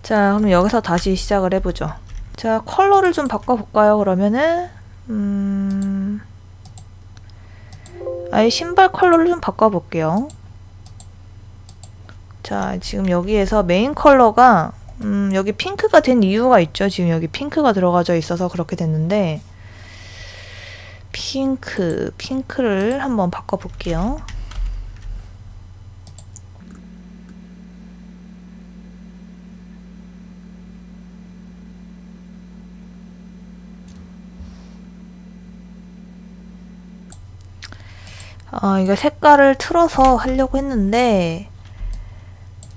자, 그럼 여기서 다시 시작을 해보죠. 자, 컬러를 좀 바꿔볼까요? 그러면은 아예 신발 컬러를 좀 바꿔볼게요. 자, 지금 여기에서 메인 컬러가 여기 핑크가 된 이유가 있죠. 지금 여기 핑크가 들어가져 있어서 그렇게 됐는데, 핑크를 한번 바꿔볼게요. 이거 색깔을 틀어서 하려고 했는데,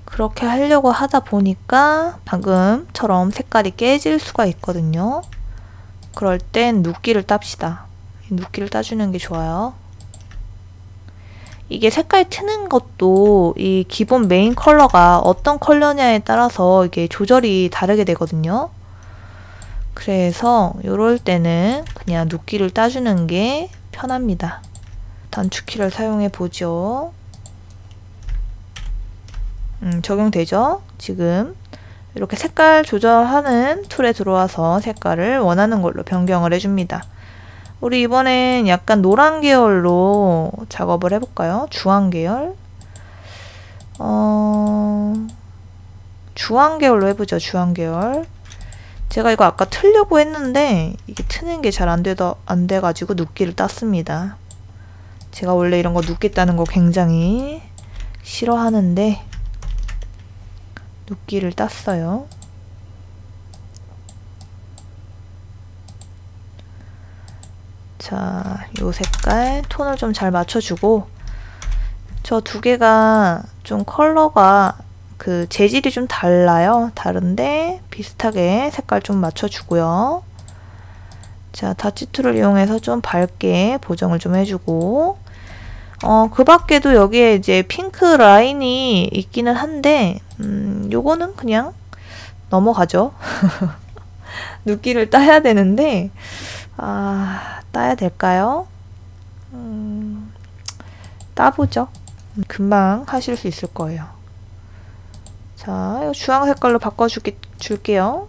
그렇게 하려고 하다 보니까 방금처럼 색깔이 깨질 수가 있거든요. 그럴 땐 눕기를 땁시다. 눕기를 따주는 게 좋아요. 이게 색깔 트는 것도 이 기본 메인 컬러가 어떤 컬러냐에 따라서 이게 조절이 다르게 되거든요. 그래서 이럴 때는 그냥 눕기를 따주는 게 편합니다. 단축키를 사용해 보죠. 적용되죠? 지금 이렇게 색깔 조절하는 툴에 들어와서 색깔을 원하는 걸로 변경을 해줍니다. 우리 이번엔 약간 노란 계열로 작업을 해볼까요? 주황 계열? 주황 계열로 해보죠. 주황 계열. 제가 이거 아까 틀려고 했는데 이게 트는 게 잘 안 돼가지고 눕기를 땄습니다. 제가 원래 이런 거 눕기 따는 거 굉장히 싫어하는데 눕기를 땄어요. 자, 요 색깔 톤을 좀 잘 맞춰주고, 저 두 개가 좀 컬러가 그 재질이 좀 달라요. 다른데 비슷하게 색깔 좀 맞춰주고요. 자, 다치 툴을 이용해서 좀 밝게 보정을 좀 해주고, 그 밖에도 여기에 이제 핑크 라인이 있기는 한데, 요거는 그냥 넘어가죠. 눕기를 따야 되는데, 따야 될까요? 따보죠. 금방 하실 수 있을 거예요. 자, 이거 주황 색깔로 바꿔줄게요.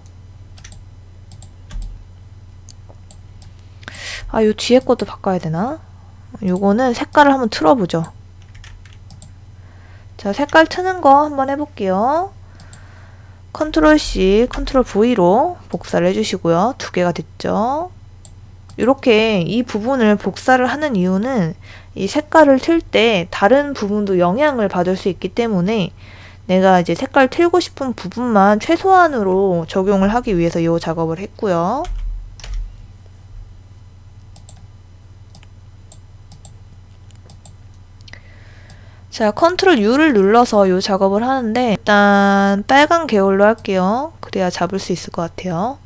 요 뒤에 것도 바꿔야 되나? 요거는 색깔을 한번 틀어보죠. 자, 색깔 트는 거 한번 해볼게요. 컨트롤 C, 컨트롤 V로 복사를 해주시고요. 두 개가 됐죠. 이렇게 이 부분을 복사를 하는 이유는 이 색깔을 틀 때 다른 부분도 영향을 받을 수 있기 때문에 내가 이제 색깔 틀고 싶은 부분만 최소한으로 적용을 하기 위해서 이 작업을 했고요. 자, 컨트롤 U를 눌러서 이 작업을 하는데 일단 빨간 계열로 할게요. 그래야 잡을 수 있을 것 같아요.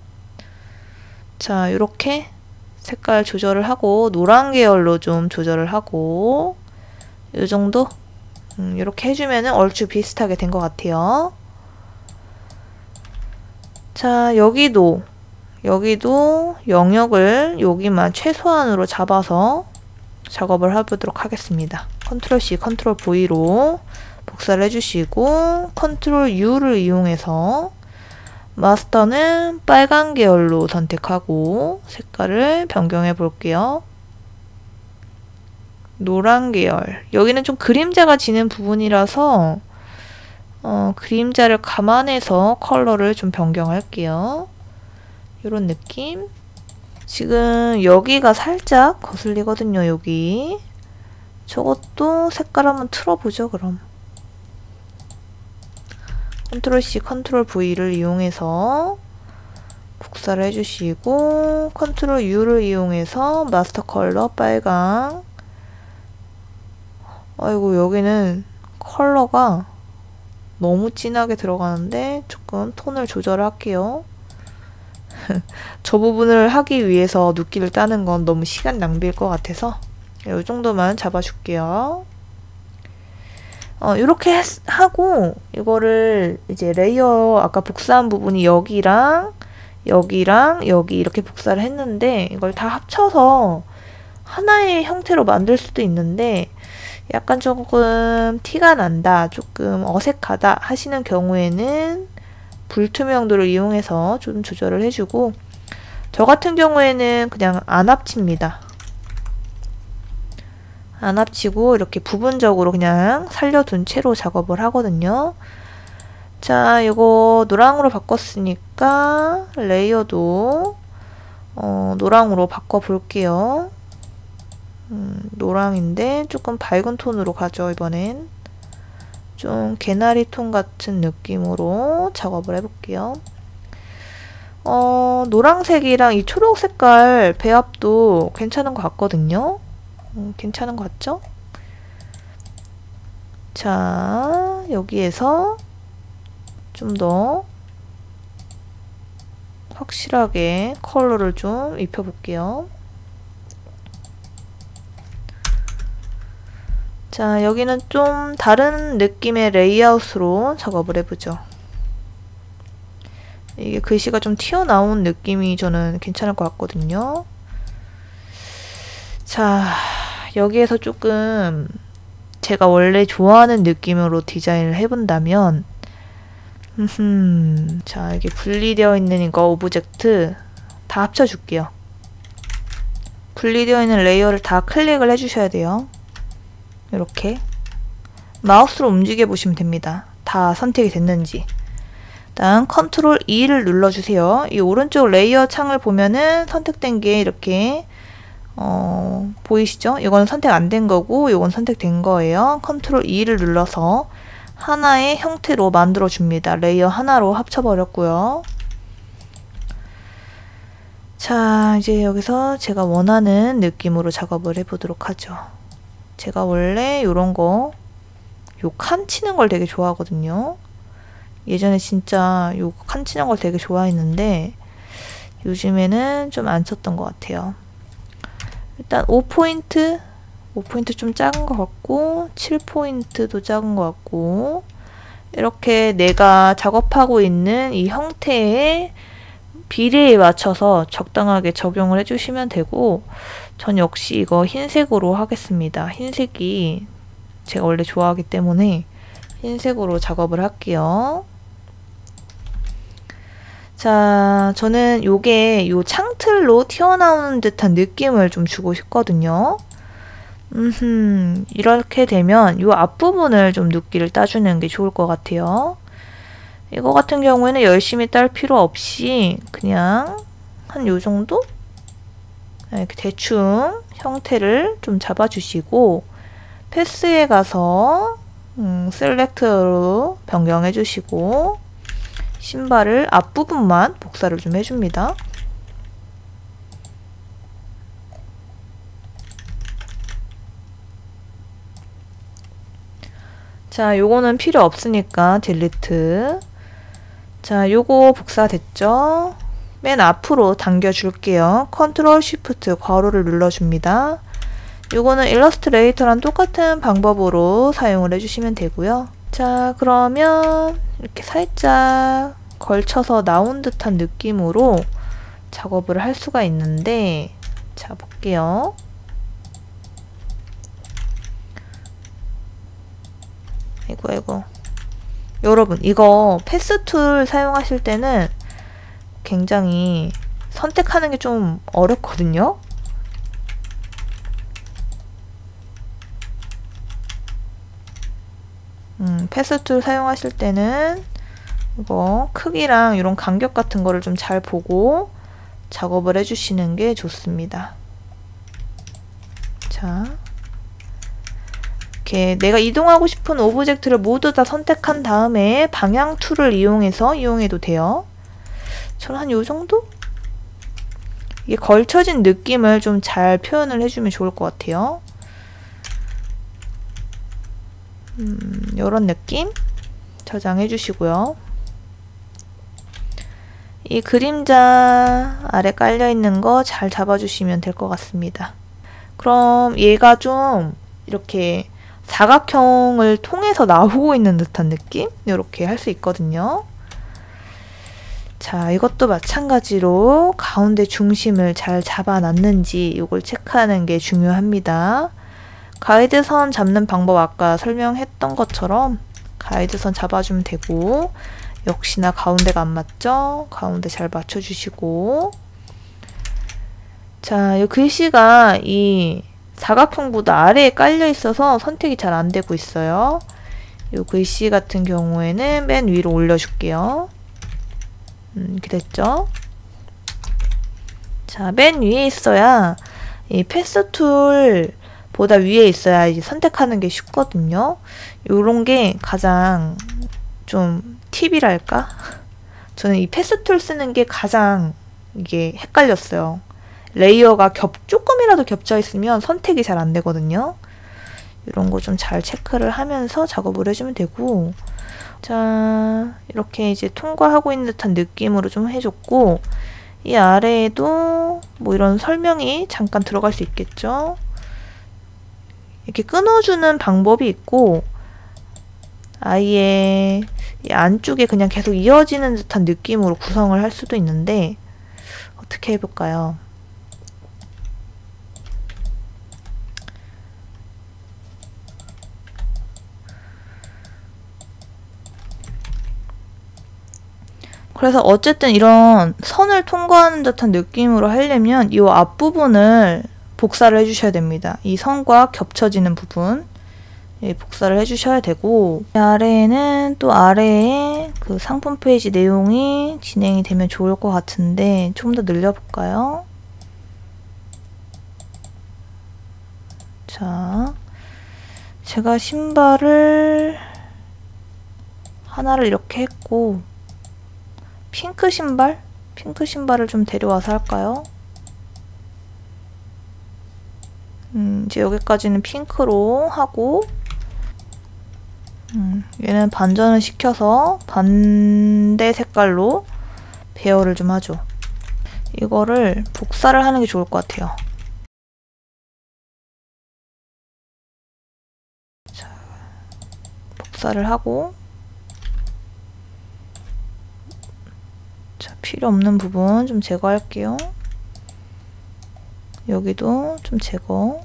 자, 이렇게 색깔 조절을 하고 노란 계열로 좀 조절을 하고 이 정도? 이렇게 해주면은 얼추 비슷하게 된 것 같아요. 자, 여기도 영역을 여기만 최소한으로 잡아서 작업을 해보도록 하겠습니다. 컨트롤 C, 컨트롤 V로 복사를 해주시고 컨트롤 U를 이용해서 마스터는 빨간 계열로 선택하고 색깔을 변경해 볼게요. 노란 계열. 여기는 좀 그림자가 지는 부분이라서 그림자를 감안해서 컬러를 좀 변경할게요. 이런 느낌. 지금 여기가 살짝 거슬리거든요. 여기. 저것도 색깔 한번 틀어보죠. 그럼. 컨트롤 C, 컨트롤 V를 이용해서 복사를 해주시고 컨트롤 U를 이용해서 마스터 컬러 빨강. 아이고, 여기는 컬러가 너무 진하게 들어가는데 조금 톤을 조절할게요. 저 부분을 하기 위해서 눕기를 따는 건 너무 시간 낭비일 것 같아서 이 정도만 잡아줄게요. 이렇게 하고 이거를 이제 레이어 아까 복사한 부분이 여기랑 여기 이렇게 복사를 했는데 이걸 다 합쳐서 하나의 형태로 만들 수도 있는데 약간 조금 티가 난다, 조금 어색하다 하시는 경우에는 불투명도를 이용해서 좀 조절을 해주고, 저 같은 경우에는 그냥 안 합칩니다. 안 합치고 이렇게 부분적으로 그냥 살려둔 채로 작업을 하거든요. 자, 이거 노랑으로 바꿨으니까 레이어도 노랑으로 바꿔볼게요. 노랑인데 조금 밝은 톤으로 가죠. 이번엔 좀 개나리 톤 같은 느낌으로 작업을 해볼게요. 노랑색이랑 이 초록 색깔 배합도 괜찮은 것 같거든요. 괜찮은 것 같죠? 자, 여기에서 좀 더 확실하게 컬러를 좀 입혀볼게요. 자, 여기는 좀 다른 느낌의 레이아웃으로 작업을 해보죠. 이게 글씨가 좀 튀어나온 느낌이 저는 괜찮을 것 같거든요. 자, 여기에서 조금 제가 원래 좋아하는 느낌으로 디자인을 해본다면, 자, 이게 분리되어 있는 이거 오브젝트 다 합쳐줄게요. 분리되어 있는 레이어를 다 클릭을 해주셔야 돼요. 이렇게 마우스로 움직여 보시면 됩니다. 다 선택이 됐는지. 일단 컨트롤 E를 눌러주세요. 이 오른쪽 레이어 창을 보면은 선택된 게 이렇게 보이시죠? 이건 선택 안 된 거고 이건 선택된 거예요. 컨트롤 E를 눌러서 하나의 형태로 만들어 줍니다. 레이어 하나로 합쳐버렸고요. 자, 이제 여기서 제가 원하는 느낌으로 작업을 해보도록 하죠. 제가 원래 이런 거, 요 칸 치는 걸 되게 좋아하거든요. 예전에 진짜 요 칸 치는 걸 되게 좋아했는데 요즘에는 좀 안 쳤던 것 같아요. 일단 5포인트 좀 작은 것 같고 7포인트도 작은 것 같고, 이렇게 내가 작업하고 있는 이 형태의 비례에 맞춰서 적당하게 적용을 해주시면 되고, 전 역시 이거 흰색으로 하겠습니다. 흰색이 제가 원래 좋아하기 때문에 흰색으로 작업을 할게요. 자, 저는 요게 요 창틀로 튀어나오는 듯한 느낌을 좀 주고 싶거든요. 이렇게 되면 요 앞부분을 좀 눕기를 따주는 게 좋을 것 같아요. 이거 같은 경우에는 열심히 딸 필요 없이 그냥 한 요 정도? 이렇게 대충 형태를 좀 잡아주시고, 패스에 가서 셀렉트로 변경해 주시고, 신발을 앞부분만 복사를 좀 해줍니다. 자, 요거는 필요 없으니까 딜리트. 자, 요거 복사됐죠? 맨 앞으로 당겨줄게요. 컨트롤 쉬프트 괄호를 눌러줍니다. 요거는 일러스트레이터랑 똑같은 방법으로 사용을 해주시면 되고요. 자, 그러면 이렇게 살짝 걸쳐서 나온 듯한 느낌으로 작업을 할 수가 있는데, 자, 볼게요. 아이고. 여러분, 이거 패스 툴 사용하실 때는 굉장히 선택하는 게 좀 어렵거든요. 패스 툴 사용하실 때는 이거 크기랑 이런 간격 같은 거를 좀 잘 보고 작업을 해주시는 게 좋습니다. 자, 이렇게 내가 이동하고 싶은 오브젝트를 모두 다 선택한 다음에 방향 툴을 이용해도 돼요. 저는 한 요 정도? 이게 걸쳐진 느낌을 좀 잘 표현을 해주면 좋을 것 같아요. 요런 느낌 저장해 주시고요. 이 그림자 아래 깔려 있는 거 잘 잡아주시면 될 것 같습니다. 그럼 얘가 좀 이렇게 사각형을 통해서 나오고 있는 듯한 느낌? 이렇게 할 수 있거든요. 자, 이것도 마찬가지로 가운데 중심을 잘 잡아놨는지 이걸 체크하는 게 중요합니다. 가이드선 잡는 방법 아까 설명했던 것처럼 가이드선 잡아주면 되고, 역시나 가운데가 안 맞죠? 가운데 잘 맞춰주시고. 자, 이 글씨가 이 사각형보다 아래에 깔려 있어서 선택이 잘 안 되고 있어요. 이 글씨 같은 경우에는 맨 위로 올려줄게요. 이렇게 됐죠? 자, 맨 위에 있어야 이 패스 툴보다 위에 있어야 이제 선택하는 게 쉽거든요. 요런 게 가장 좀 팁이랄까? 저는 이 패스 툴 쓰는 게 가장 이게 헷갈렸어요. 레이어가 조금이라도 겹쳐 있으면 선택이 잘 안 되거든요. 이런 거 좀 잘 체크를 하면서 작업을 해주면 되고. 자, 이렇게 이제 통과하고 있는 듯한 느낌으로 좀 해줬고, 이 아래에도 뭐 이런 설명이 잠깐 들어갈 수 있겠죠. 이렇게 끊어주는 방법이 있고, 아예 이 안쪽에 그냥 계속 이어지는 듯한 느낌으로 구성을 할 수도 있는데, 어떻게 해볼까요? 그래서 어쨌든 이런 선을 통과하는 듯한 느낌으로 하려면 이 앞부분을 복사를 해주셔야 됩니다. 이 선과 겹쳐지는 부분 복사를 해주셔야 되고, 이 아래에는 또 아래에 그 상품 페이지 내용이 진행이 되면 좋을 것 같은데 좀 더 늘려볼까요? 자, 제가 신발을 하나를 이렇게 했고, 핑크 신발을 좀 데려와서 할까요? 이제 여기까지는 핑크로 하고, 얘는 반전을 시켜서 반대 색깔로 배열을 좀 하죠. 이거를 복사를 하는 게 좋을 것 같아요. 자, 복사를 하고, 자, 필요 없는 부분 좀 제거할게요. 여기도 좀 제거.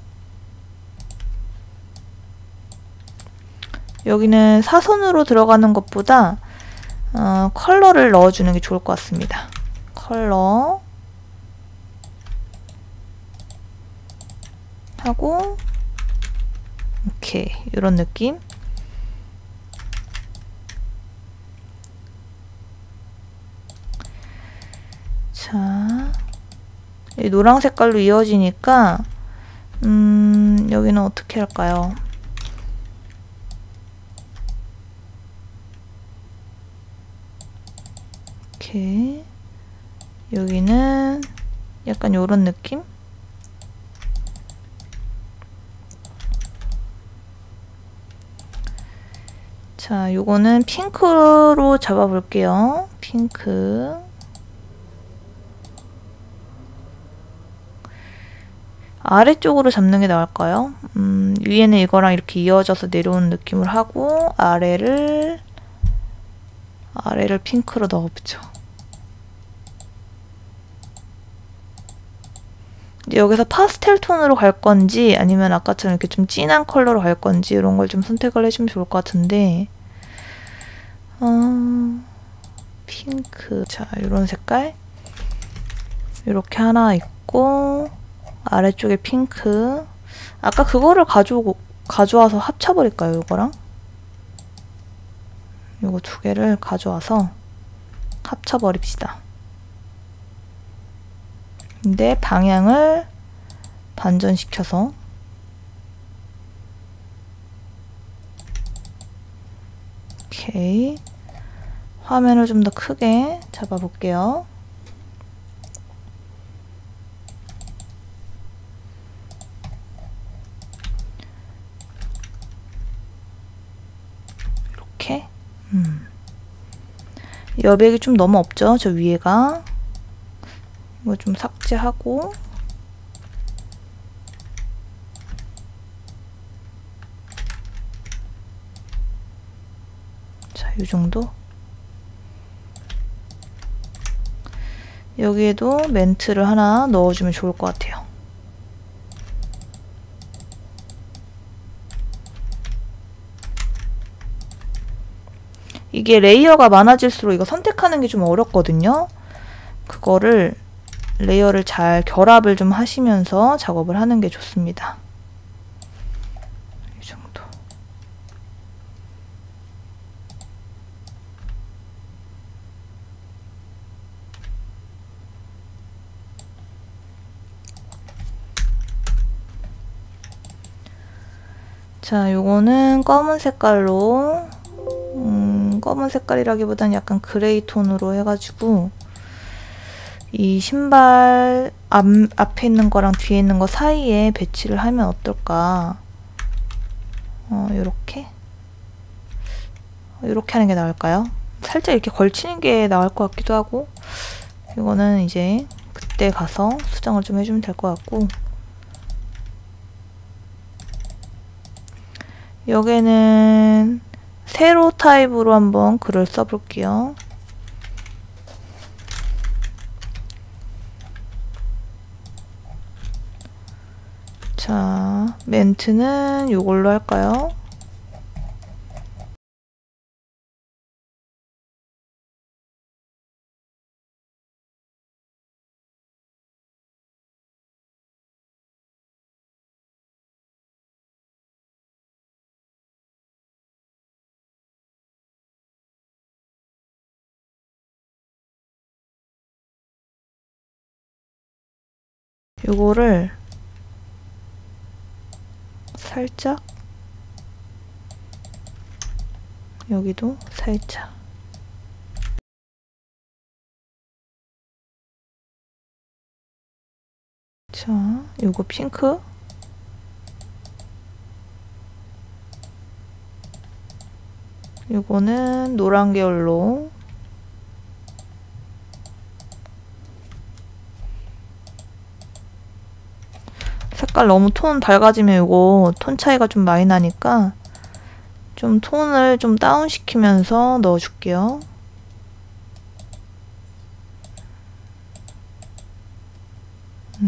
여기는 사선으로 들어가는 것보다 컬러를 넣어주는 게 좋을 것 같습니다. 컬러 하고, 오케이, 이런 느낌. 자, 이 노랑 색깔로 이어지니까 여기는 어떻게 할까요? 이렇게 여기는 약간 요런 느낌? 자, 요거는 핑크로 잡아볼게요. 핑크. 아래쪽으로 잡는 게 나을까요? 위에는 이거랑 이렇게 이어져서 내려오는 느낌을 하고, 아래를 핑크로 넣어보죠. 이제 여기서 파스텔 톤으로 갈 건지, 아니면 아까처럼 이렇게 좀 진한 컬러로 갈 건지, 이런 걸 좀 선택을 해주면 좋을 것 같은데, 핑크. 자, 이런 색깔. 이렇게 하나 있고, 아래쪽에 핑크. 아까 그거를 가져와서 합쳐버릴까요, 이거랑? 요거 두 개를 가져와서 합쳐버립시다. 근데 방향을 반전시켜서 오케이. 화면을 좀 더 크게 잡아볼게요. 이렇게. 여백이 좀 너무 없죠? 저 위에가. 이거 좀 삭제하고, 자, 이 정도. 여기에도 멘트를 하나 넣어주면 좋을 것 같아요. 이게 레이어가 많아질수록 이거 선택하는 게 좀 어렵거든요. 그거를 레이어를 잘 결합을 좀 하시면서 작업을 하는 게 좋습니다. 이 정도. 자, 요거는 검은 색깔로 검은 색깔이라기보단 약간 그레이 톤으로 해가지고 이 신발 앞에 있는 거랑 뒤에 있는 거 사이에 배치를 하면 어떨까? 요렇게 하는 게 나을까요? 살짝 이렇게 걸치는 게 나을 것 같기도 하고, 이거는 이제 그때 가서 수정을 좀 해주면 될 것 같고, 여기는 세로 타입으로 한번 글을 써볼게요. 자, 멘트는 요걸로 할까요? 요거를 살짝, 여기도 살짝. 자, 요거 핑크. 요거는 노란 계열로. 색깔 너무 톤 밝아지면 이거 톤 차이가 좀 많이 나니까 좀 톤을 좀 다운 시키면서 넣어줄게요.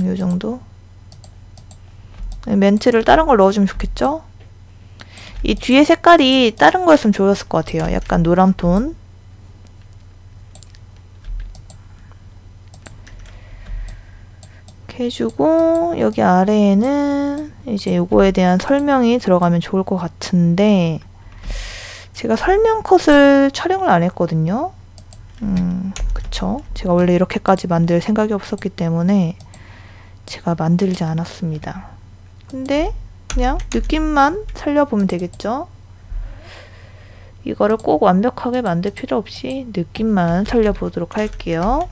요 정도. 멘트를 다른 걸 넣어주면 좋겠죠? 이 뒤에 색깔이 다른 거였으면 좋았을 것 같아요. 약간 노란 톤. 해주고, 여기 아래에는 이제 요거에 대한 설명이 들어가면 좋을 것 같은데, 제가 설명 컷을 촬영을 안 했거든요. 그쵸? 제가 원래 이렇게까지 만들 생각이 없었기 때문에 제가 만들지 않았습니다. 근데 그냥 느낌만 살려보면 되겠죠? 이거를 꼭 완벽하게 만들 필요 없이 느낌만 살려보도록 할게요.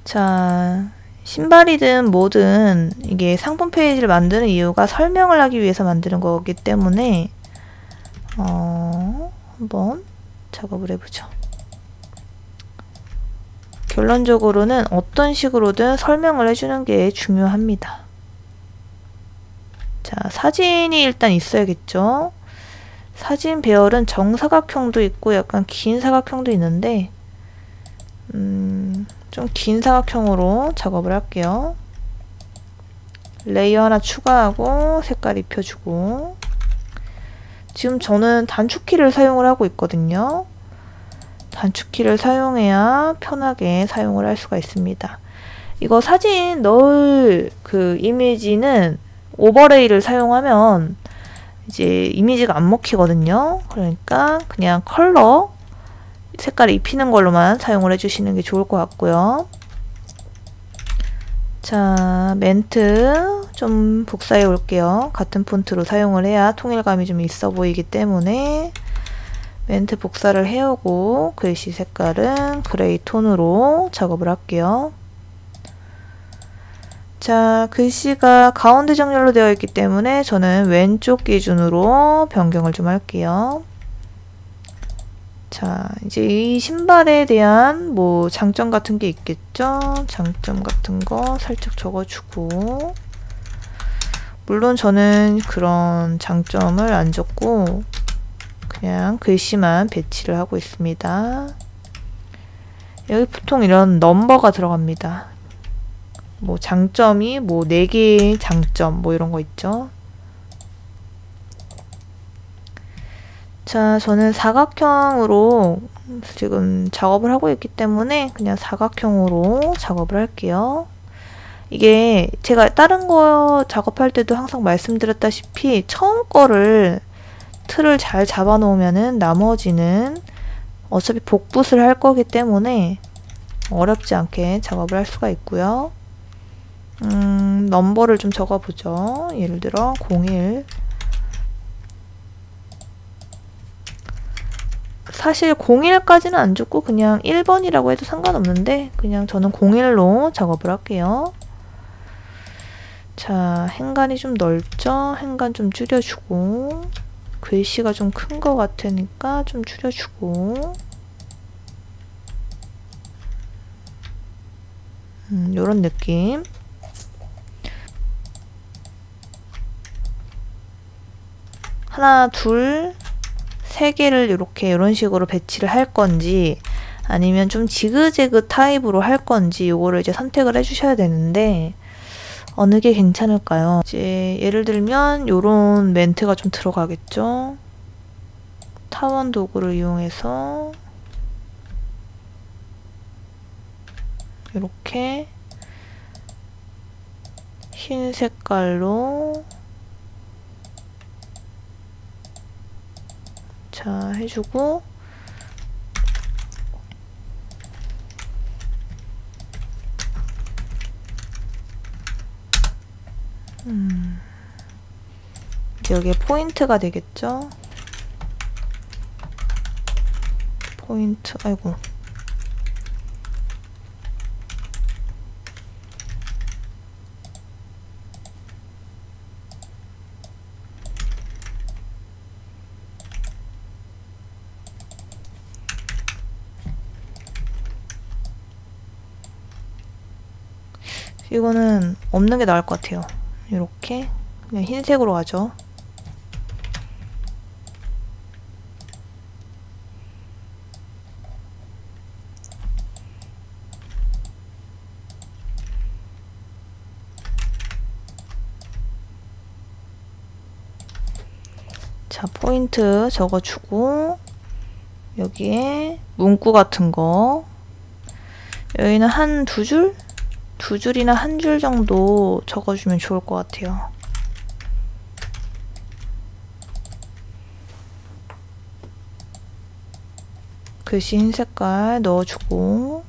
자, 신발이든 뭐든 이게 상품 페이지를 만드는 이유가 설명을 하기 위해서 만드는 거기 때문에 한번 작업을 해보죠. 결론적으로는 어떤 식으로든 설명을 해주는 게 중요합니다. 자, 사진이 일단 있어야겠죠. 사진 배열은 정사각형도 있고 약간 긴 사각형도 있는데 좀 긴 사각형으로 작업을 할게요. 레이어 하나 추가하고 색깔 입혀주고, 지금 저는 단축키를 사용을 하고 있거든요. 단축키를 사용해야 편하게 사용을 할 수가 있습니다. 이거 사진 넣을 그 이미지는 오버레이를 사용하면 이제 이미지가 안 먹히거든요. 그러니까 그냥 컬러 색깔을 입히는 걸로만 사용을 해주시는 게 좋을 것 같고요. 자, 멘트 좀 복사해 올게요. 같은 폰트로 사용을 해야 통일감이 좀 있어 보이기 때문에 멘트 복사를 해오고, 글씨 색깔은 그레이 톤으로 작업을 할게요. 자, 글씨가 가운데 정렬로 되어 있기 때문에 저는 왼쪽 기준으로 변경을 좀 할게요. 자, 이제 이 신발에 대한 뭐 장점 같은 게 있겠죠? 장점 같은 거 살짝 적어주고, 물론 저는 그런 장점을 안 적고 그냥 글씨만 배치를 하고 있습니다. 여기 보통 이런 넘버가 들어갑니다. 뭐 장점이 뭐 4개의 장점 뭐 이런 거 있죠? 자, 저는 사각형으로 지금 작업을 하고 있기 때문에 그냥 사각형으로 작업을 할게요. 이게 제가 다른 거 작업할 때도 항상 말씀드렸다시피 처음 거를 틀을 잘 잡아 놓으면은 나머지는 어차피 복붙을 할 거기 때문에 어렵지 않게 작업을 할 수가 있고요. 넘버를 좀 적어보죠. 예를 들어 01. 사실 01까지는 안 적고 그냥 1번이라고 해도 상관없는데 그냥 저는 01로 작업을 할게요. 자, 행간이 좀 넓죠? 행간 좀 줄여주고, 글씨가 좀 큰 것 같으니까 좀 줄여주고, 요런 느낌. 하나, 둘, 세 개를 이런 식으로 배치를 할 건지, 아니면 좀 지그재그 타입으로 할 건지, 요거를 이제 선택을 해주셔야 되는데, 어느 게 괜찮을까요? 이제 예를 들면 요런 멘트가 좀 들어가겠죠? 타원 도구를 이용해서 이렇게 흰 색깔로 자 해주고, 여기에 포인트가 되겠죠? 포인트, 아이고. 이거는 없는 게 나을 것 같아요. 이렇게 그냥 흰색으로 가죠. 자, 포인트 적어주고, 여기에 문구 같은 거, 여기는 한 두 줄? 두 줄이나 한 줄 정도 적어주면 좋을 것 같아요. 글씨 흰 색깔 넣어주고,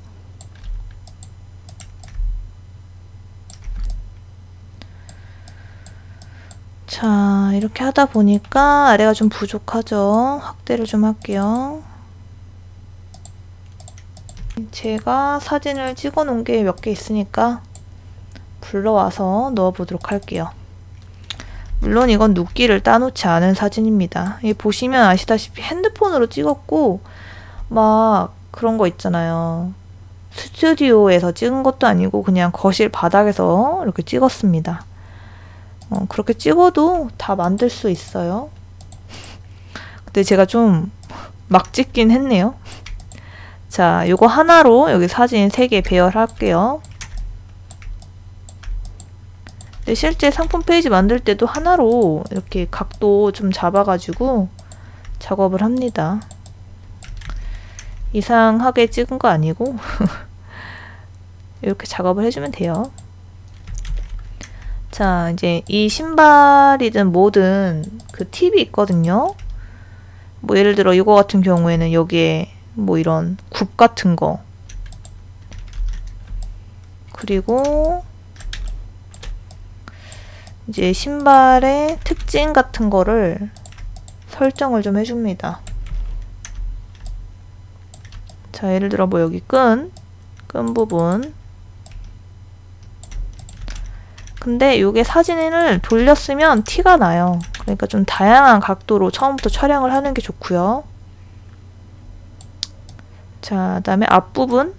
자, 이렇게 하다 보니까 아래가 좀 부족하죠? 확대를 좀 할게요. 제가 사진을 찍어 놓은 게 몇 개 있으니까 불러와서 넣어보도록 할게요. 물론 이건 눕기를 따놓지 않은 사진입니다. 이 보시면 아시다시피 핸드폰으로 찍었고 막 그런 거 있잖아요. 스튜디오에서 찍은 것도 아니고 그냥 거실 바닥에서 이렇게 찍었습니다. 그렇게 찍어도 다 만들 수 있어요. 근데 제가 좀 막 찍긴 했네요. 자, 요거 하나로 여기 사진 3개 배열할게요. 근데 실제 상품 페이지 만들 때도 하나로 이렇게 각도 좀 잡아가지고 작업을 합니다. 이상하게 찍은 거 아니고 이렇게 작업을 해주면 돼요. 자, 이제 이 신발이든 뭐든 그 팁이 있거든요. 뭐 예를 들어 이거 같은 경우에는 여기에 뭐 이런 굽 같은 거, 그리고 이제 신발의 특징 같은 거를 설정을 좀 해줍니다. 자, 예를 들어 뭐 여기 끈 부분, 근데 이게 사진을 돌렸으면 티가 나요. 그러니까 좀 다양한 각도로 처음부터 촬영을 하는 게 좋고요. 자, 그 다음에 앞부분,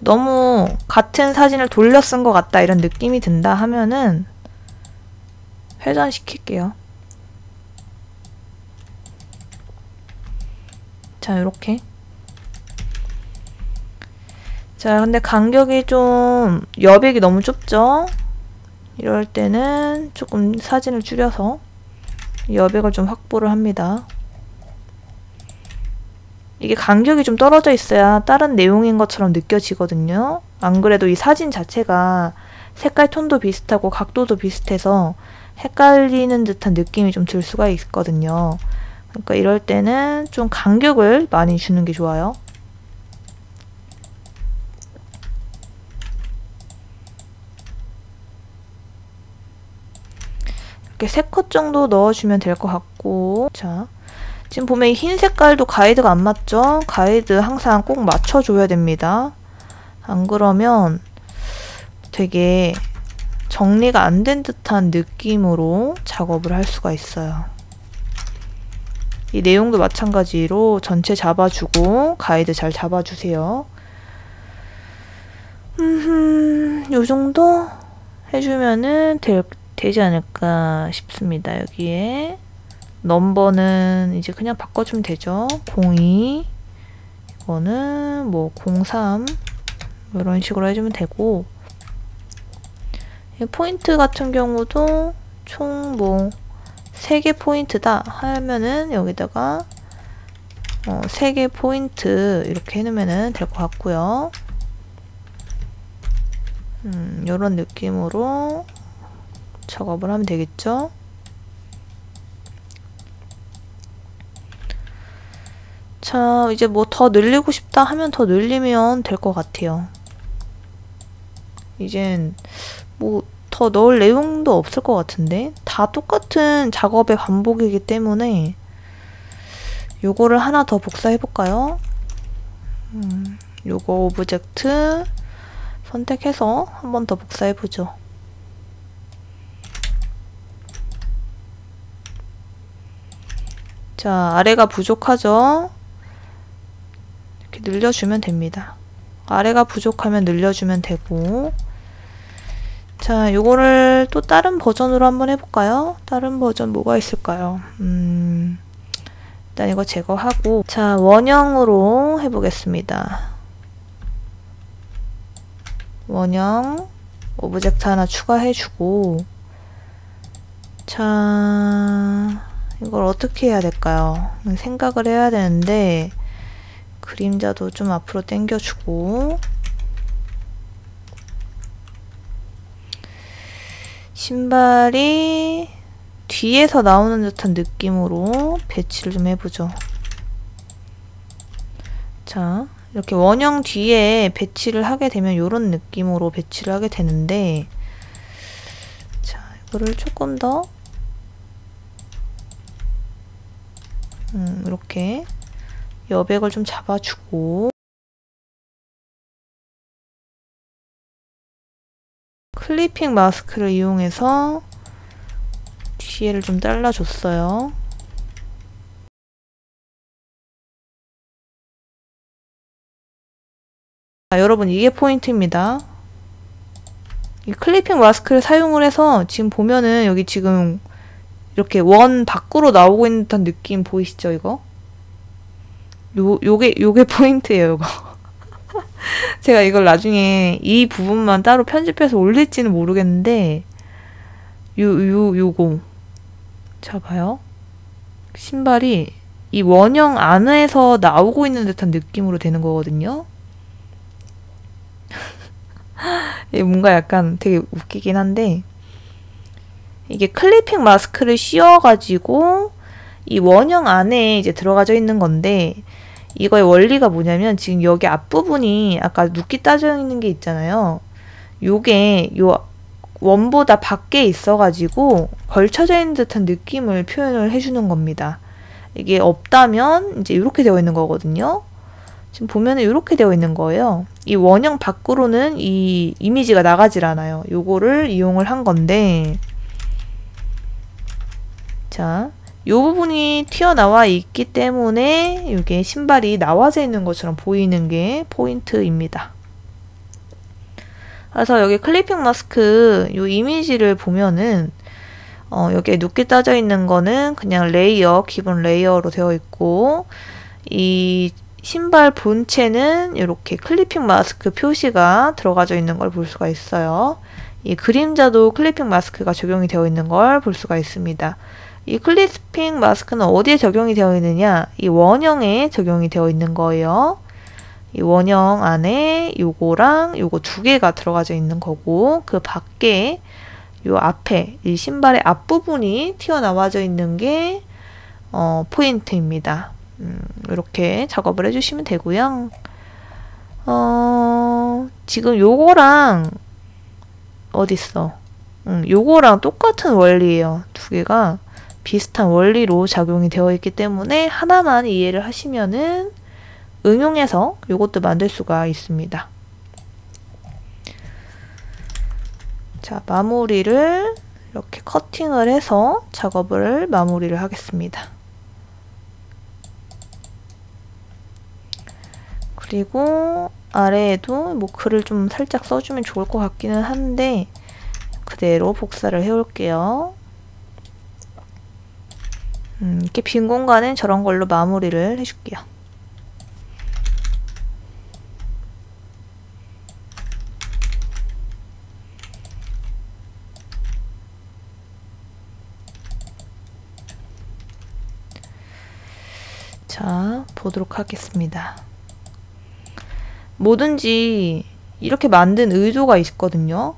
너무 같은 사진을 돌려 쓴 것 같다 이런 느낌이 든다 하면은 회전시킬게요. 자, 이렇게. 자, 근데 간격이 좀 여백이 너무 좁죠? 이럴 때는 조금 사진을 줄여서 여백을 좀 확보를 합니다. 이게 간격이 좀 떨어져 있어야 다른 내용인 것처럼 느껴지거든요. 안 그래도 이 사진 자체가 색깔 톤도 비슷하고 각도도 비슷해서 헷갈리는 듯한 느낌이 좀 들 수가 있거든요. 그러니까 이럴 때는 좀 간격을 많이 주는 게 좋아요. 이렇게 3컷 정도 넣어주면 될 것 같고, 자, 지금 보면 이 흰 색깔도 가이드가 안 맞죠? 가이드 항상 꼭 맞춰줘야 됩니다. 안 그러면 되게 정리가 안 된 듯한 느낌으로 작업을 할 수가 있어요. 이 내용도 마찬가지로 전체 잡아주고 가이드 잘 잡아주세요. 요 정도 해주면은 되지 않을까 싶습니다. 여기에 넘버는 이제 그냥 바꿔주면 되죠. 02 이거는 뭐 03 이런 식으로 해주면 되고, 포인트 같은 경우도 총 뭐 3개 포인트다 하면은 여기다가 3개 포인트 이렇게 해놓으면 될 것 같고요. 요런 느낌으로 작업을 하면 되겠죠. 자, 이제 뭐 더 늘리고 싶다 하면 더 늘리면 될 것 같아요. 이젠 뭐 더 넣을 내용도 없을 것 같은데 다 똑같은 작업의 반복이기 때문에 요거를 하나 더 복사해 볼까요? 요거 오브젝트 선택해서 한 번 더 복사해 보죠. 자, 아래가 부족하죠? 이렇게 늘려주면 됩니다. 아래가 부족하면 늘려주면 되고, 자, 요거를 또 다른 버전으로 한번 해볼까요? 다른 버전 뭐가 있을까요? 일단 이거 제거하고, 자, 원형으로 해보겠습니다. 원형 오브젝트 하나 추가해주고, 자, 이걸 어떻게 해야 될까요? 생각을 해야 되는데 그림자도 좀 앞으로 당겨주고, 신발이 뒤에서 나오는 듯한 느낌으로 배치를 좀 해보죠. 자, 이렇게 원형 뒤에 배치를 하게 되면 이런 느낌으로 배치를 하게 되는데, 자, 이거를 조금 더 이렇게 여백을 좀 잡아주고, 클리핑 마스크를 이용해서 뒤에를 좀 잘라줬어요. 자, 여러분 이게 포인트입니다. 이 클리핑 마스크를 사용을 해서 지금 보면은 여기 지금 이렇게 원 밖으로 나오고 있는 듯한 느낌 보이시죠, 이거? 요게 포인트예요, 요거. 제가 이걸 나중에 이 부분만 따로 편집해서 올릴지는 모르겠는데, 요거. 자, 봐요. 신발이 이 원형 안에서 나오고 있는 듯한 느낌으로 되는 거거든요. 뭔가 약간 되게 웃기긴 한데, 이게 클리핑 마스크를 씌워가지고 이 원형 안에 이제 들어가져 있는 건데, 이거의 원리가 뭐냐면 지금 여기 앞부분이 아까 눕기 따져 있는 게 있잖아요. 요게 요 원보다 밖에 있어가지고 걸쳐져 있는 듯한 느낌을 표현을 해주는 겁니다. 이게 없다면 이제 이렇게 되어 있는 거거든요. 지금 보면은 이렇게 되어 있는 거예요. 이 원형 밖으로는 이 이미지가 나가질 않아요. 요거를 이용을 한 건데, 자, 이 부분이 튀어나와 있기 때문에 이게 신발이 나와져 있는 것처럼 보이는 게 포인트입니다. 그래서 여기 클리핑 마스크 이 이미지를 보면은 여기에 눕게 따져 있는 거는 그냥 레이어, 기본 레이어로 되어 있고, 이 신발 본체는 이렇게 클리핑 마스크 표시가 들어가져 있는 걸 볼 수가 있어요. 이 그림자도 클리핑 마스크가 적용이 되어 있는 걸 볼 수가 있습니다. 이 클리핑 마스크는 어디에 적용이 되어 있느냐? 이 원형에 적용이 되어 있는 거예요. 이 원형 안에 요거랑 요거 두 개가 들어가져 있는 거고, 그 밖에 요 앞에 이 신발의 앞부분이 튀어나와져 있는 게 포인트입니다. 이렇게 작업을 해주시면 되고요. 지금 요거랑 어딨어? 요거랑 똑같은 원리예요. 두 개가 비슷한 원리로 작용이 되어 있기 때문에 하나만 이해를 하시면은 응용해서 요것도 만들 수가 있습니다. 자, 마무리를 이렇게 커팅을 해서 작업을 마무리를 하겠습니다. 그리고 아래에도 뭐 글을 좀 살짝 써주면 좋을 것 같기는 한데 그대로 복사를 해올게요. 이렇게 빈 공간은 저런 걸로 마무리를 해줄게요. 자, 보도록 하겠습니다. 뭐든지 이렇게 만든 의도가 있거든요.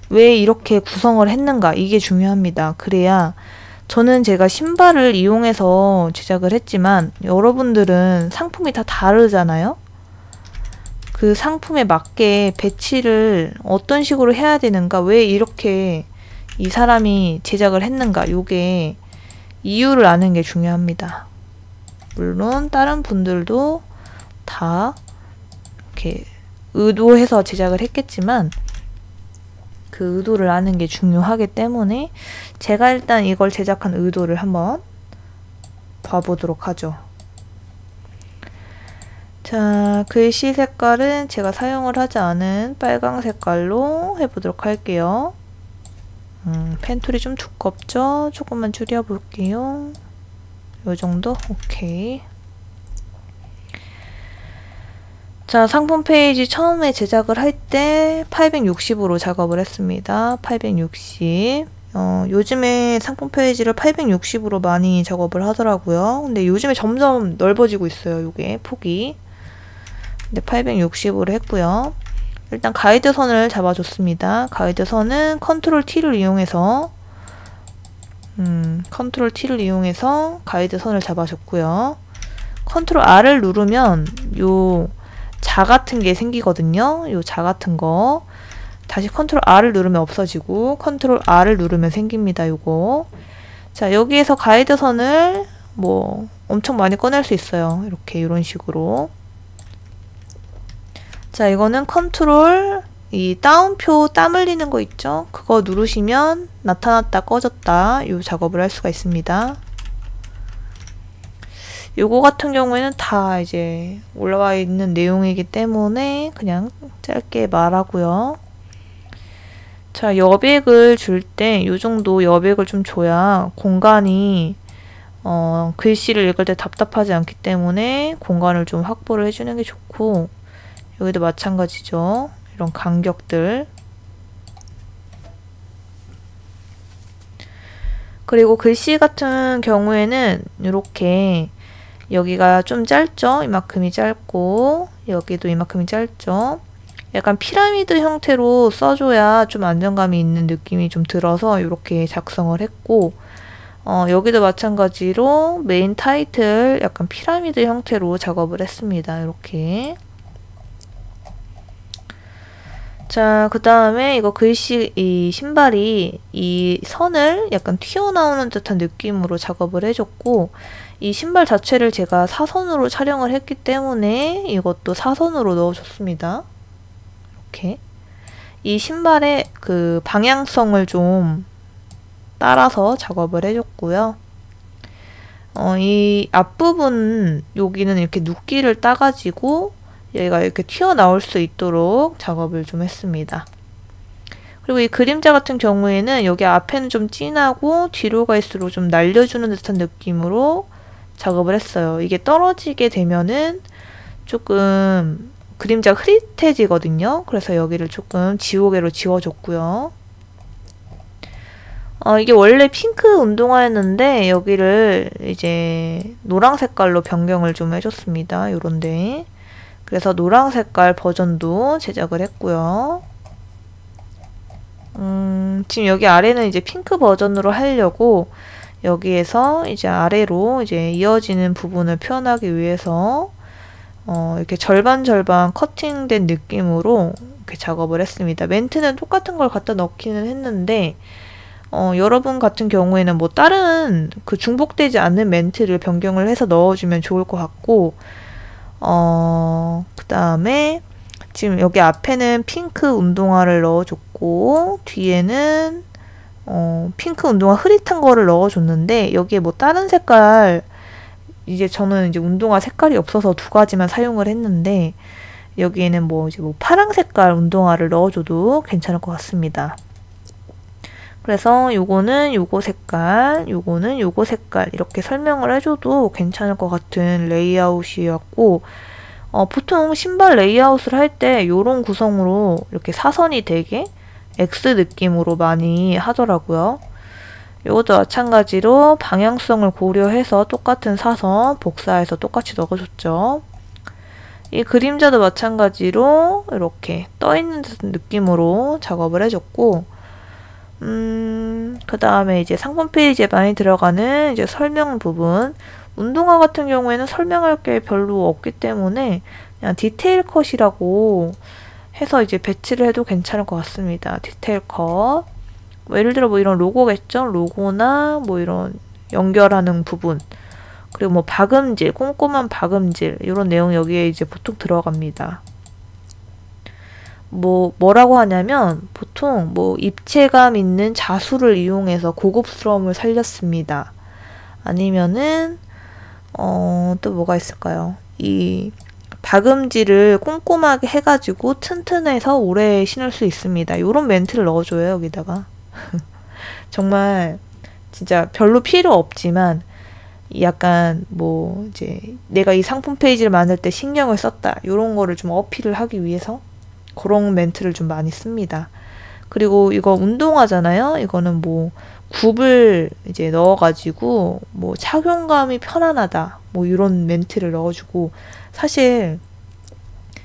왜 이렇게 구성을 했는가, 이게 중요합니다. 그래야 저는 제가 신발을 이용해서 제작을 했지만 여러분들은 상품이 다 다르잖아요. 그 상품에 맞게 배치를 어떤 식으로 해야 되는가, 왜 이렇게 이 사람이 제작을 했는가, 요게 이유를 아는 게 중요합니다. 물론 다른 분들도 다 이렇게 의도해서 제작을 했겠지만 그 의도를 아는 게 중요하기 때문에 제가 일단 이걸 제작한 의도를 한번 봐보도록 하죠. 자, 글씨 색깔은 제가 사용을 하지 않은 빨강 색깔로 해보도록 할게요. 펜툴이 좀 두껍죠? 조금만 줄여볼게요. 요 정도? 오케이. 자, 상품 페이지 처음에 제작을 할 때 860으로 작업을 했습니다. 860. 요즘에 상품 페이지를 860으로 많이 작업을 하더라고요. 근데 요즘에 점점 넓어지고 있어요. 요게 폭이. 근데 860으로 했고요. 일단 가이드선을 잡아줬습니다. 가이드선은 컨트롤 T를 이용해서 가이드선을 잡아줬고요. 컨트롤 R을 누르면 요 자 같은 게 생기거든요. 요 자 같은 거. 다시 컨트롤 R을 누르면 없어지고 컨트롤 R을 누르면 생깁니다. 요거. 자, 여기에서 가이드선을 뭐 엄청 많이 꺼낼 수 있어요. 이렇게 이런 식으로. 자, 이거는 컨트롤 이 따옴표 땀 흘리는 거 있죠? 그거 누르시면 나타났다 꺼졌다 요 작업을 할 수가 있습니다. 요거 같은 경우에는 다 이제 올라와 있는 내용이기 때문에 그냥 짧게 말하고요. 자, 여백을 줄 때 요 정도 여백을 좀 줘야 공간이 글씨를 읽을 때 답답하지 않기 때문에 공간을 좀 확보를 해주는 게 좋고, 여기도 마찬가지죠. 이런 간격들. 그리고 글씨 같은 경우에는 이렇게 여기가 좀 짧죠? 이만큼이 짧고 여기도 이만큼이 짧죠? 약간 피라미드 형태로 써줘야 좀 안정감이 있는 느낌이 좀 들어서 이렇게 작성을 했고, 여기도 마찬가지로 메인 타이틀 약간 피라미드 형태로 작업을 했습니다. 이렇게. 자, 그 다음에 이거 글씨, 이 신발이 이 선을 약간 튀어나오는 듯한 느낌으로 작업을 해줬고, 이 신발 자체를 제가 사선으로 촬영을 했기 때문에 이것도 사선으로 넣어줬습니다. 이렇게. 이 신발의 그 방향성을 좀 따라서 작업을 해줬고요. 이 앞부분 여기는 이렇게 눕기를 따가지고 얘가 이렇게 튀어나올 수 있도록 작업을 좀 했습니다. 그리고 이 그림자 같은 경우에는 여기 앞에는 좀 진하고 뒤로 갈수록 좀 날려주는 듯한 느낌으로 작업을 했어요. 이게 떨어지게 되면은 조금 그림자가 흐릿해지거든요. 그래서 여기를 조금 지우개로 지워줬고요. 이게 원래 핑크 운동화였는데 여기를 이제 노랑 색깔로 변경을 좀 해줬습니다. 요런데. 그래서 노랑 색깔 버전도 제작을 했고요. 지금 여기 아래는 이제 핑크 버전으로 하려고 여기에서 이제 아래로 이제 이어지는 부분을 표현하기 위해서 이렇게 절반 커팅된 느낌으로 이렇게 작업을 했습니다. 멘트는 똑같은 걸 갖다 넣기는 했는데 여러분 같은 경우에는 뭐 다른 그 중복되지 않는 멘트를 변경을 해서 넣어주면 좋을 것 같고 그 다음에 지금 여기 앞에는 핑크 운동화를 넣어줬고 뒤에는 핑크 운동화 흐릿한 거를 넣어줬는데 여기에 뭐 다른 색깔 이제 저는 이제 운동화 색깔이 없어서 두 가지만 사용을 했는데 여기에는 뭐 이제 뭐 파랑 색깔 운동화를 넣어줘도 괜찮을 것 같습니다. 그래서 요거는 요거 색깔, 요거는 요거 색깔 이렇게 설명을 해줘도 괜찮을 것 같은 레이아웃이었고 보통 신발 레이아웃을 할 때 요런 구성으로 이렇게 사선이 되게 X 느낌으로 많이 하더라고요. 요것도 마찬가지로 방향성을 고려해서 똑같은 사선 복사해서 똑같이 넣어줬죠. 이 그림자도 마찬가지로 이렇게 떠있는 느낌으로 작업을 해줬고 그 다음에 이제 상품 페이지에 많이 들어가는 이제 설명 부분 운동화 같은 경우에는 설명할 게 별로 없기 때문에 그냥 디테일 컷이라고 해서 이제 배치를 해도 괜찮을 것 같습니다. 디테일 컷. 뭐 예를 들어 뭐 이런 로고겠죠? 로고나 뭐 이런 연결하는 부분. 그리고 뭐 박음질, 꼼꼼한 박음질 이런 내용 여기에 이제 보통 들어갑니다. 뭐라고 하냐면 보통 뭐 입체감 있는 자수를 이용해서 고급스러움을 살렸습니다. 아니면은 또 뭐가 있을까요? 이 박음질을 꼼꼼하게 해가지고 튼튼해서 오래 신을 수 있습니다. 이런 멘트를 넣어줘요 여기다가. 정말 진짜 별로 필요 없지만 약간 뭐 이제 내가 이 상품 페이지를 만들 때 신경을 썼다 이런 거를 좀 어필을 하기 위해서 그런 멘트를 좀 많이 씁니다. 그리고 이거 운동화잖아요. 이거는 뭐 굽을 이제 넣어가지고 뭐 착용감이 편안하다 뭐 이런 멘트를 넣어주고 사실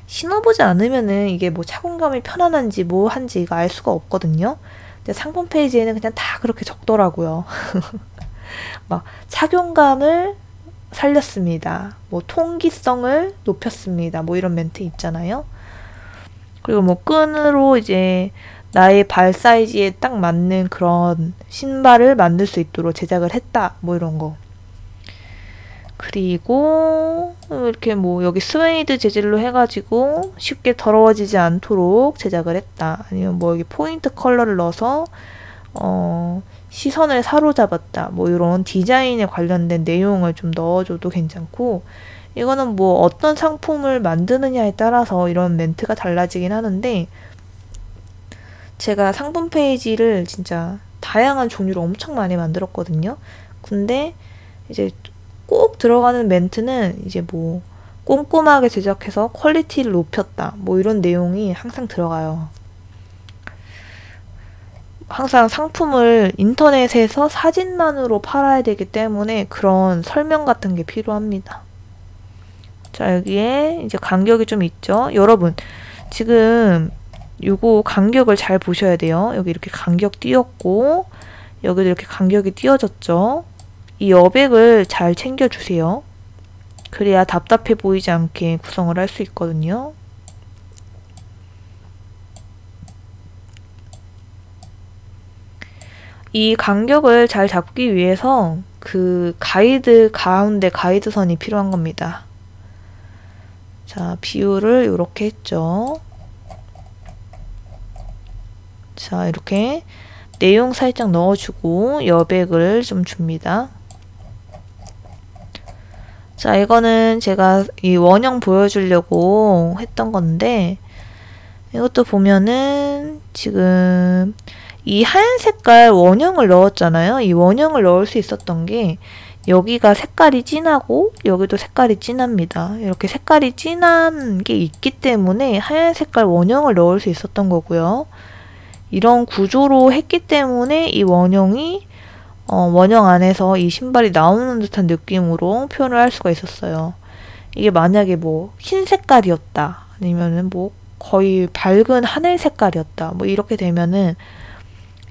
신어보지 않으면은 이게 뭐 착용감이 편안한지 뭐 한지가 알 수가 없거든요. 근데 상품 페이지에는 그냥 다 그렇게 적더라고요. 막 착용감을 살렸습니다. 뭐 통기성을 높였습니다. 뭐 이런 멘트 있잖아요. 그리고 뭐 끈으로 이제 나의 발 사이즈에 딱 맞는 그런 신발을 만들 수 있도록 제작을 했다. 뭐 이런 거. 그리고 이렇게 뭐 여기 스웨이드 재질로 해가지고 쉽게 더러워지지 않도록 제작을 했다. 아니면 뭐 여기 포인트 컬러를 넣어서 시선을 사로잡았다. 뭐 이런 디자인에 관련된 내용을 좀 넣어줘도 괜찮고 이거는 뭐 어떤 상품을 만드느냐에 따라서 이런 멘트가 달라지긴 하는데 제가 상품 페이지를 진짜 다양한 종류로 엄청 많이 만들었거든요. 근데 이제 꼭 들어가는 멘트는 이제 뭐 꼼꼼하게 제작해서 퀄리티를 높였다. 뭐 이런 내용이 항상 들어가요. 항상 상품을 인터넷에서 사진만으로 팔아야 되기 때문에 그런 설명 같은 게 필요합니다. 자, 여기에 이제 간격이 좀 있죠. 여러분, 지금 요거 간격을 잘 보셔야 돼요. 여기 이렇게 간격 띄었고 여기도 이렇게 간격이 띄어졌죠. 이 여백을 잘 챙겨주세요. 그래야 답답해 보이지 않게 구성을 할 수 있거든요. 이 간격을 잘 잡기 위해서 그 가이드 가운데 가이드선이 필요한 겁니다. 자, 비율을 이렇게 했죠. 자, 이렇게 내용 살짝 넣어주고 여백을 좀 줍니다. 자, 이거는 제가 이 원형 보여주려고 했던 건데 이것도 보면은 지금 이 하얀 색깔 원형을 넣었잖아요. 이 원형을 넣을 수 있었던 게 여기가 색깔이 진하고 여기도 색깔이 진합니다. 이렇게 색깔이 진한 게 있기 때문에 하얀 색깔 원형을 넣을 수 있었던 거고요. 이런 구조로 했기 때문에 이 원형이 원형 안에서 이 신발이 나오는 듯한 느낌으로 표현을 할 수가 있었어요. 이게 만약에 뭐 흰 색깔이었다, 아니면은 뭐 거의 밝은 하늘 색깔이었다, 뭐 이렇게 되면은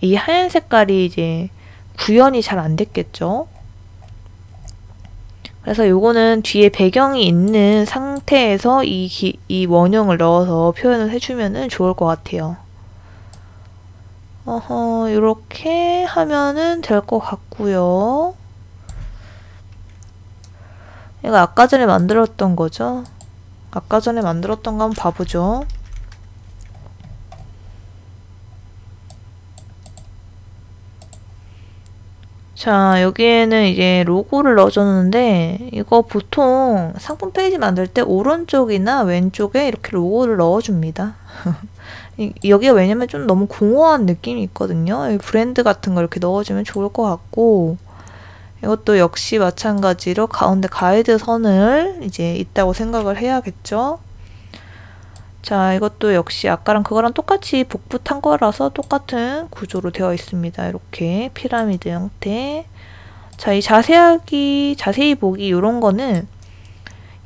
이 하얀 색깔이 이제 구현이 잘 안 됐겠죠. 그래서 요거는 뒤에 배경이 있는 상태에서 이 원형을 넣어서 표현을 해주면은 좋을 것 같아요. 이렇게 하면은 될 것 같고요. 이거 아까 전에 만들었던 거죠? 아까 전에 만들었던 거 한번 봐보죠. 자, 여기에는 이제 로고를 넣어줬는데, 이거 보통 상품 페이지 만들 때 오른쪽이나 왼쪽에 이렇게 로고를 넣어줍니다. 여기가 왜냐면 좀 너무 공허한 느낌이 있거든요. 브랜드 같은 거 이렇게 넣어주면 좋을 것 같고, 이것도 역시 마찬가지로 가운데 가이드 선을 이제 있다고 생각을 해야겠죠. 자, 이것도 역시 아까랑 그거랑 똑같이 복붙한 거라서 똑같은 구조로 되어 있습니다. 이렇게 피라미드 형태. 자, 이 자세히 보기 이런 거는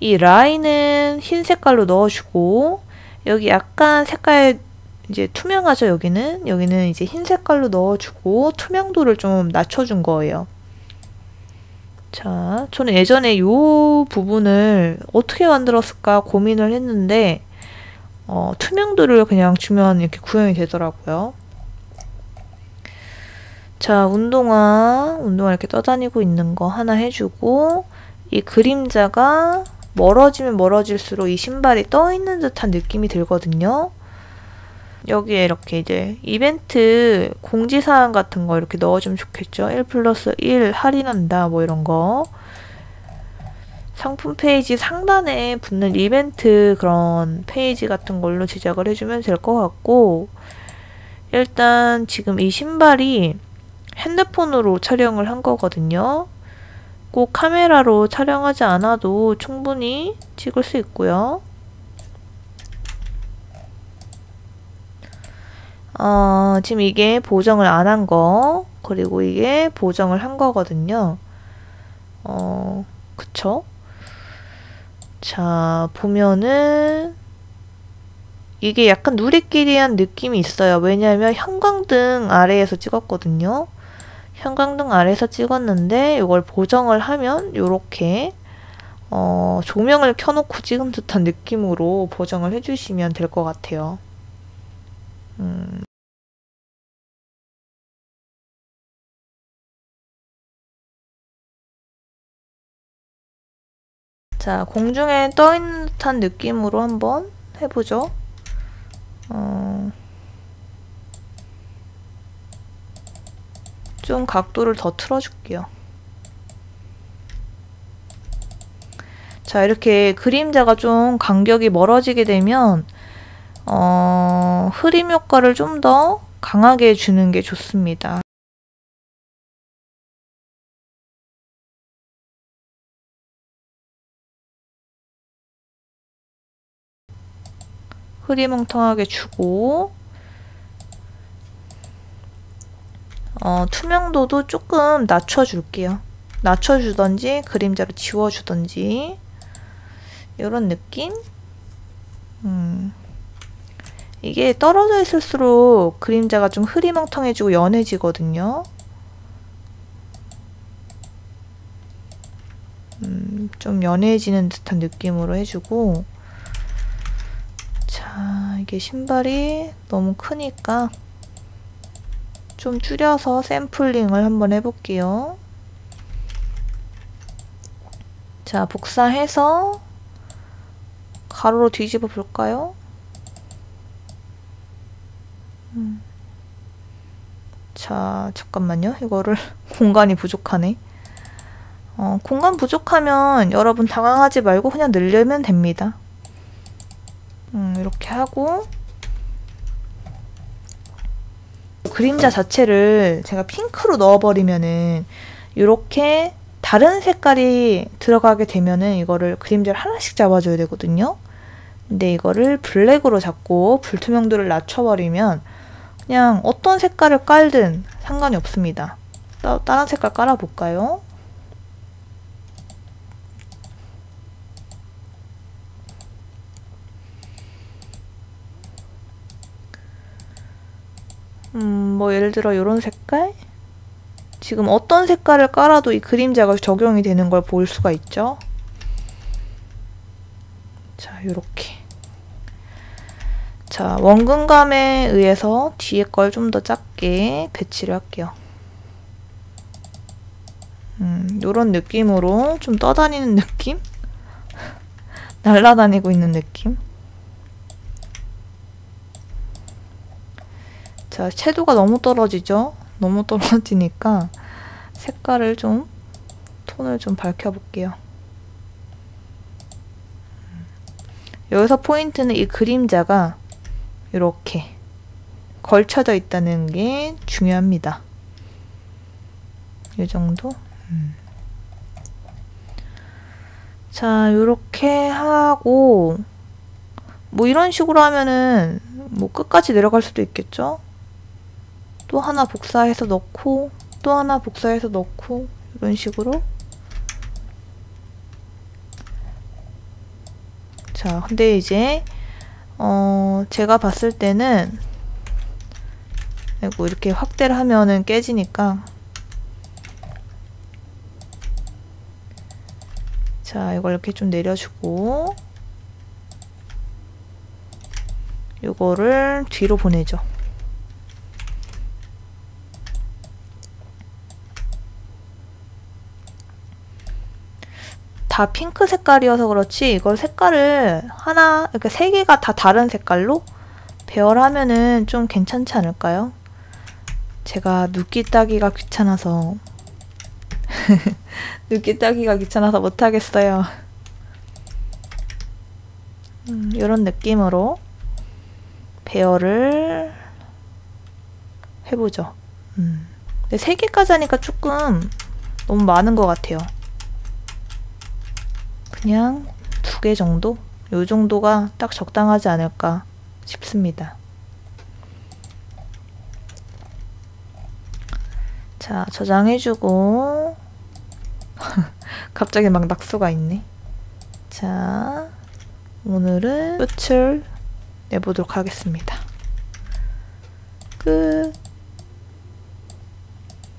이 라인은 흰 색깔로 넣어주고, 여기 약간 색깔 이제 투명하죠. 여기는 이제 흰 색깔로 넣어주고 투명도를 좀 낮춰준 거예요. 자, 저는 예전에 이 부분을 어떻게 만들었을까 고민을 했는데 투명도를 그냥 주면 이렇게 구현이 되더라고요. 자, 운동화 이렇게 떠다니고 있는 거 하나 해주고, 이 그림자가 멀어지면 멀어질수록 이 신발이 떠 있는 듯한 느낌이 들거든요. 여기에 이렇게 이제 이벤트 공지사항 같은 거 이렇게 넣어주면 좋겠죠. 1+1 할인한다 뭐 이런 거. 상품 페이지 상단에 붙는 이벤트 그런 페이지 같은 걸로 제작을 해주면 될 것 같고, 일단 지금 이 신발이 핸드폰으로 촬영을 한 거거든요. 꼭 카메라로 촬영하지 않아도 충분히 찍을 수 있고요. 지금 이게 보정을 안 한 거, 그리고 이게 보정을 한 거거든요. 그쵸? 자, 보면은 이게 약간 누리끼리한 느낌이 있어요. 왜냐하면 형광등 아래에서 찍었거든요. 형광등 아래에서 찍었는데 이걸 보정을 하면 이렇게 조명을 켜놓고 찍은 듯한 느낌으로 보정을 해주시면 될 것 같아요. 자, 공중에 떠있는 듯한 느낌으로 한번 해보죠. 좀 각도를 더 틀어줄게요. 자, 이렇게 그림자가 좀 간격이 멀어지게 되면 흐림 효과를 좀 더 강하게 주는 게 좋습니다. 흐리멍텅하게 주고, 투명도도 조금 낮춰줄게요. 낮춰주던지 그림자로 지워주던지 이런 느낌? 이게 떨어져 있을수록 그림자가 좀 흐리멍텅해지고 연해지거든요. 좀 연해지는 듯한 느낌으로 해주고, 자, 이게 신발이 너무 크니까 좀 줄여서 샘플링을 한번 해볼게요. 자, 복사해서 가로로 뒤집어 볼까요? 자, 잠깐만요. 이거를 공간이 부족하네. 공간 부족하면 여러분 당황하지 말고 그냥 늘리면 됩니다. 이렇게 하고, 그림자 자체를 제가 핑크로 넣어버리면은 이렇게 다른 색깔이 들어가게 되면은 이거를 그림자를 하나씩 잡아줘야 되거든요. 근데 이거를 블랙으로 잡고 불투명도를 낮춰버리면 그냥 어떤 색깔을 깔든 상관이 없습니다. 다른 색깔 깔아볼까요? 뭐 예를 들어 이런 색깔? 지금 어떤 색깔을 깔아도 이 그림자가 적용이 되는 걸 볼 수가 있죠. 자, 요렇게. 자, 원근감에 의해서 뒤에 걸 좀 더 작게 배치를 할게요. 요런 느낌으로 좀 떠다니는 느낌? 날아다니고 있는 느낌? 자, 채도가 너무 떨어지죠? 너무 떨어지니까 색깔을 좀, 톤을 좀 밝혀볼게요. 여기서 포인트는 이 그림자가 이렇게 걸쳐져 있다는 게 중요합니다. 이 정도? 자, 요렇게 하고 뭐 이런 식으로 하면은 뭐 끝까지 내려갈 수도 있겠죠? 또 하나 복사해서 넣고 또 하나 복사해서 넣고 이런 식으로. 자, 근데 이제 제가 봤을 때는 아이고, 이렇게 확대를 하면은 깨지니까. 자, 이걸 이렇게 좀 내려주고 이거를 뒤로 보내죠. 다 핑크 색깔이어서 그렇지 이걸 색깔을 하나, 이렇게 세 개가 다 다른 색깔로 배열하면은 좀 괜찮지 않을까요? 제가 눕기 따기가 귀찮아서 눕기 따기가 귀찮아서 못하겠어요. 이런 느낌으로 배열을 해보죠. 근데 3개까지 하니까 조금 너무 많은 것 같아요. 그냥 2개 정도? 요 정도가 딱 적당하지 않을까 싶습니다. 자, 저장해주고 갑자기 막 낙서가 있네. 자, 오늘은 끝을 내보도록 하겠습니다.